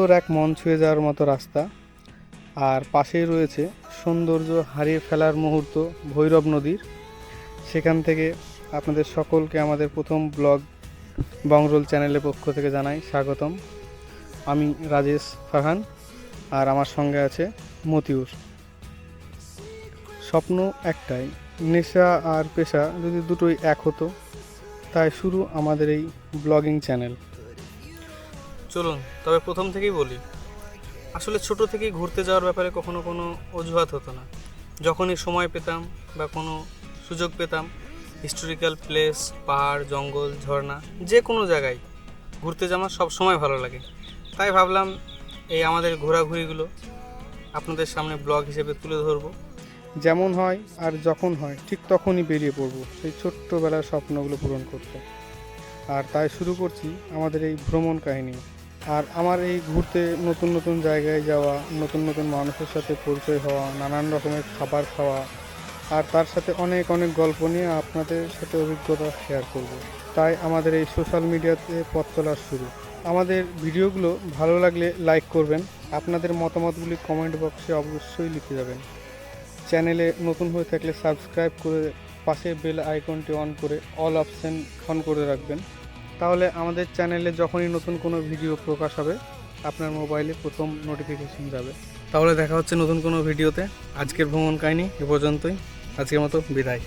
সুন্দর এক মন ছুঁয়ে যাওয়ার মতো রাস্তা, আর পাশেই রয়েছে সৌন্দর্য হারিয়ে ফেলার মুহূর্ত ভৈরব নদীর। সেখান থেকে আপনাদের সকলকে আমাদের প্রথম ব্লগ বংরোল চ্যানেলের পক্ষ থেকে জানাই স্বাগতম। আমি রাজেশ ফারহান, আর আমার সঙ্গে আছে মতিউর। স্বপ্ন একটাই, নেশা আর পেশা যদি দুটোই এক হতো, তাই শুরু আমাদের এই ব্লগিং চ্যানেল। চলুন তবে প্রথম থেকেই বলি, আসলে ছোট থেকেই ঘুরতে যাওয়ার ব্যাপারে কখনো কোনো অজুহাত হতো না। যখনই সময় পেতাম বা কোনো সুযোগ পেতাম, হিস্টোরিক্যাল প্লেস, পাহাড়, জঙ্গল, ঝর্ণা, যে কোনো জায়গায় ঘুরতে যাওয়া সব সময় ভালো লাগে। তাই ভাবলাম এই আমাদের ঘোরাঘুরিগুলো আপনাদের সামনে ব্লগ হিসেবে তুলে ধরবো। যেমন হয় আর যখন হয় ঠিক তখনই বেরিয়ে পড়বো সেই ছোট্টবেলার স্বপ্নগুলো পূরণ করতে। আর তাই শুরু করছি আমাদের এই ভ্রমণ কাহিনী। আর আমার এই ঘুরতে নতুন নতুন জায়গায় যাওয়া, নতুন নতুন মানুষের সাথে পরিচয় হওয়া, নানান রকমের খাবার খাওয়া, আর তার সাথে অনেক অনেক গল্প নিয়ে আপনাদের সাথে অভিজ্ঞতা শেয়ার করব। তাই আমাদের এই সোশ্যাল মিডিয়াতে পথ চলার শুরু। আমাদের ভিডিওগুলো ভালো লাগলে লাইক করবেন, আপনাদের মতামতগুলি কমেন্ট বক্সে অবশ্যই লিখে যাবেন। চ্যানেলে নতুন হয়ে থাকলে সাবস্ক্রাইব করে পাশের বেল আইকনটি অন করে অল অপশান অন করে রাখবেন। তাহলে আমাদের চ্যানেলে যখনই নতুন কোনো ভিডিও প্রকাশ হবে আপনার মোবাইলে প্রথম নোটিফিকেশন যাবে। তাহলে দেখা হচ্ছে নতুন কোনো ভিডিওতে। আজকের ভ্রমণ কাহিনী এ পর্যন্তই। আজকের মতো বিদায়।